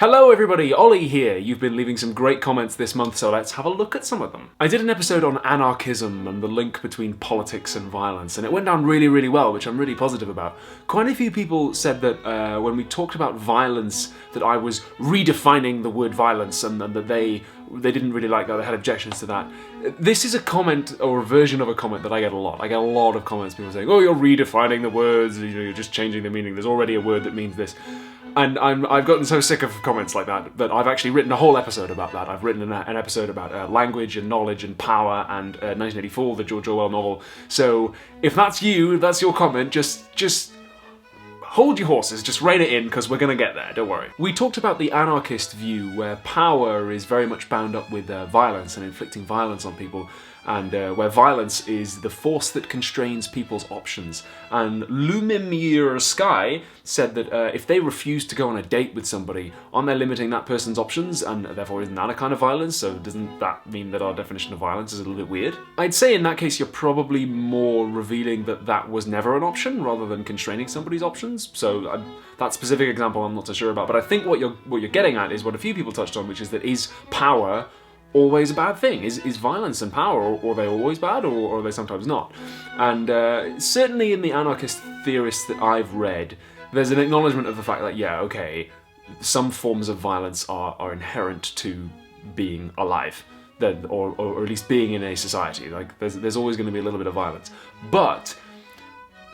Hello everybody, Ollie here. You've been leaving some great comments this month, so let's have a look at some of them. I did an episode on anarchism and the link between politics and violence, and it went down really, really well, which I'm really positive about. Quite a few people said that when we talked about violence, that I was redefining the word violence, and that they didn't really like that, they had objections to that. This is a comment, or a version of a comment, that I get a lot. I get a lot of comments, people saying, oh, you're redefining the words, you're just changing the meaning, there's already a word that means this. And I've gotten so sick of comments like that I've actually written a whole episode about that. I've written an episode about language and knowledge and power and 1984, the George Orwell novel. So if that's you, that's your comment, just hold your horses, just rein it in, because we're going to get there, don't worry. We talked about the anarchist view, where power is very much bound up with violence and inflicting violence on people, and where violence is the force that constrains people's options. And Lumimir Sky said that if they refuse to go on a date with somebody, aren't they limiting that person's options, and therefore isn't that a kind of violence? So doesn't that mean that our definition of violence is a little bit weird? I'd say in that case you're probably more revealing that that was never an option, rather than constraining somebody's options. So that specific example I'm not so sure about, but I think what you're getting at is what a few people touched on, which is that is power always a bad thing? Is violence and power, or are they always bad, or are they sometimes not? And certainly in the anarchist theorists that I've read, there's an acknowledgement of the fact that, yeah, okay, some forms of violence are inherent to being alive, or at least being in a society. Like, there's always going to be a little bit of violence. But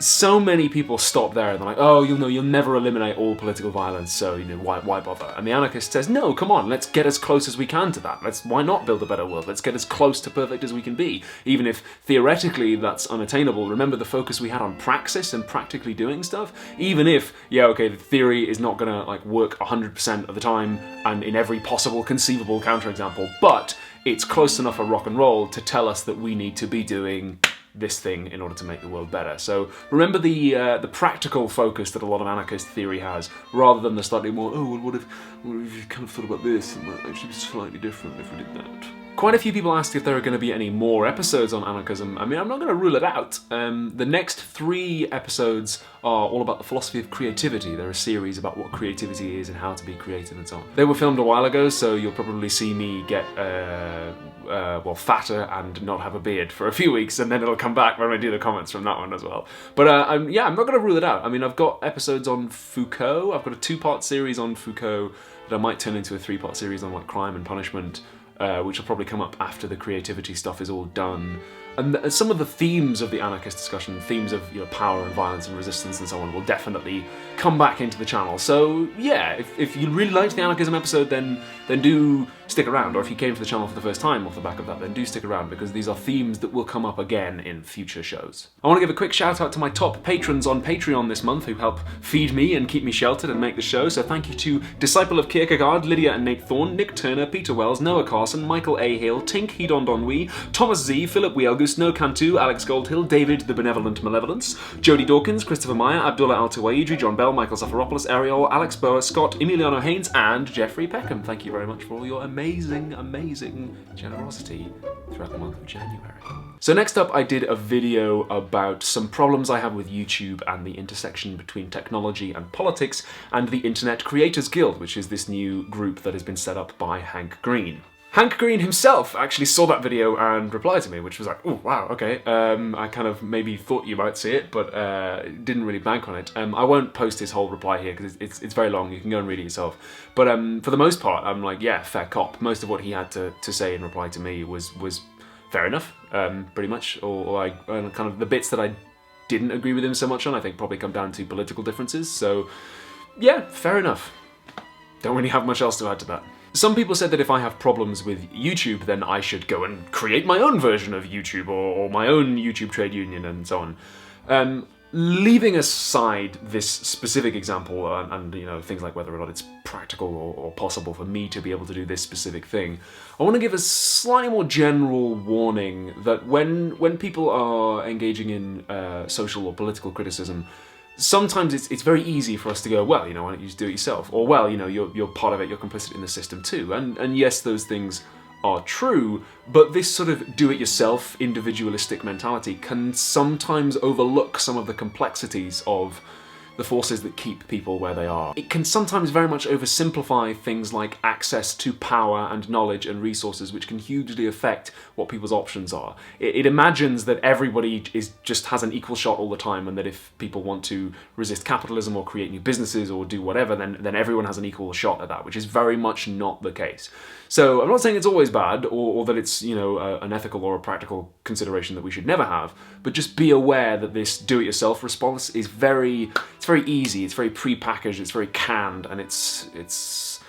so many people stop there and they're like, oh, you'll never eliminate all political violence, so why bother? And the anarchist says, no, come on, let's get as close as we can to that. Why not build a better world? Let's get as close to perfect as we can be, even if theoretically that's unattainable. Remember the focus we had on praxis and practically doing stuff? Even if, yeah, okay, the theory is not gonna work 100% of the time and in every possible conceivable counterexample, but it's close enough a rock and roll to tell us that we need to be doing this thing in order to make the world better. So remember the practical focus that a lot of anarchist theory has, rather than the slightly more, oh, well, what if you kind of thought about this, and might actually be slightly different if we did that. Quite a few people asked if there are going to be any more episodes on anarchism. I mean, I'm not going to rule it out. The next 3 episodes are all about the philosophy of creativity. They're a series about what creativity is and how to be creative and so on. They were filmed a while ago, so you'll probably see me get fatter and not have a beard for a few weeks, and then it'll come back when I do the comments from that one as well. But I'm not going to rule it out. I mean, I've got episodes on Foucault. I've got a 2-part series on Foucault that I might turn into a 3-part series on crime and punishment, which will probably come up after the creativity stuff is all done. And some of the themes of the anarchist discussion, themes of power and violence and resistance and so on, will definitely come back into the channel. So yeah, if you really liked the anarchism episode, then do stick around. Or if you came to the channel for the first time off the back of that, then do stick around, because these are themes that will come up again in future shows. I want to give a quick shout out to my top patrons on Patreon this month, who help feed me and keep me sheltered and make the show. So thank you to Disciple of Kierkegaard, Lydia and Nate Thorn, Nick Turner, Peter Wells, Noah Carlsen, Michael A. Hale, Tink, Hedon Donwy, Thomas Z, Philip Wielgus, Noe Cantu, Alex Goldhill, David the Benevolent Malenvolence, Jody Dawkins, Christopher Meyer, Adbullah Altuwaijri, John Bell, Michael Zafiropoulos, Eriol, Alex Boer, Scot, Emiliano Heyns, and Jeffrey Peckham. Thank you very much for all your amazing generosity throughout the month of January. So next up, I did a video about some problems I have with YouTube and the intersection between technology and politics, and the Internet Creators Guild, which is this new group that has been set up by Hank Green. Hank Green himself actually saw that video and replied to me, which was like, oh wow, okay. I kind of maybe thought you might see it, but didn't really bank on it. I won't post his whole reply here because it's very long. You can go and read it yourself. But for the most part, I'm like, yeah, fair cop. Most of what he had to say in reply to me was fair enough, pretty much. Or kind of the bits that I didn't agree with him so much on, I think probably come down to political differences. So yeah, fair enough. Don't really have much else to add to that. Some people said that if I have problems with YouTube, then I should go and create my own version of YouTube, or my own YouTube trade union and so on. Leaving aside this specific example and things like whether or not it's practical or possible for me to be able to do this specific thing, I want to give a slightly more general warning that when people are engaging in social or political criticism, sometimes it's very easy for us to go, well, why don't you just do it yourself? Or, well, you're part of it, you're complicit in the system too. And yes, those things are true, but this sort of do-it-yourself, individualistic mentality can sometimes overlook some of the complexities of the forces that keep people where they are. It can sometimes very much oversimplify things like access to power and knowledge and resources, which can hugely affect what people's options are. It imagines that everybody just has an equal shot all the time, and that if people want to resist capitalism or create new businesses or do whatever, then everyone has an equal shot at that, which is very much not the case. So I'm not saying it's always bad, or that it's, you know, an ethical or a practical consideration that we should never have, but just be aware that this do-it-yourself response is very easy, it's very pre-packaged, it's very canned, and it's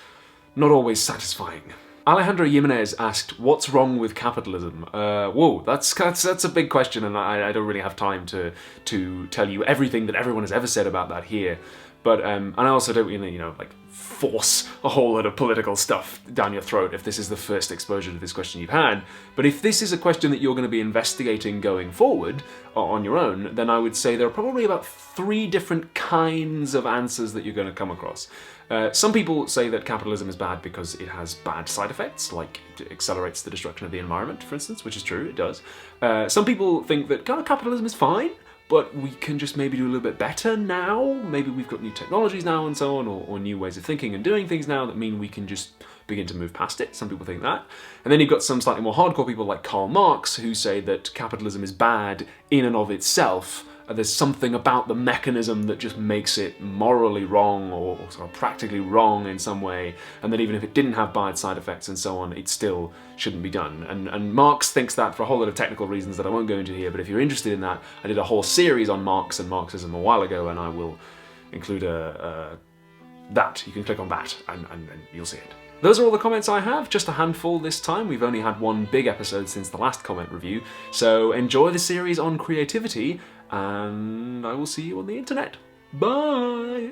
not always satisfying. Alejandro Jimenez asked, what's wrong with capitalism? Whoa, that's a big question, and I don't really have time to tell you everything that everyone has ever said about that here. But and I also don't, you know, like force a whole lot of political stuff down your throat if this is the first exposure to this question you've had. But if this is a question that you're going to be investigating going forward on your own, then I would say there are probably about 3 different kinds of answers that you're going to come across. Some people say that capitalism is bad because it has bad side effects, like it accelerates the destruction of the environment, for instance, which is true, it does. Some people think that kind of capitalism is fine, but we can just maybe do a little bit better now. Maybe we've got new technologies now and so on, or new ways of thinking and doing things now that mean we can just begin to move past it. Some people think that. And then you've got some slightly more hardcore people like Karl Marx who say that capitalism is bad in and of itself. There's something about the mechanism that just makes it morally wrong or sort of practically wrong in some way, and that even if it didn't have bad side effects and so on, it still shouldn't be done. And Marx thinks that for a whole lot of technical reasons that I won't go into here, but if you're interested in that, I did a whole series on Marx and Marxism a while ago, and I will include that. You can click on that and you'll see it. Those are all the comments I have, just a handful this time. We've only had one big episode since the last comment review, so enjoy the series on creativity, and I will see you on the internet. Bye!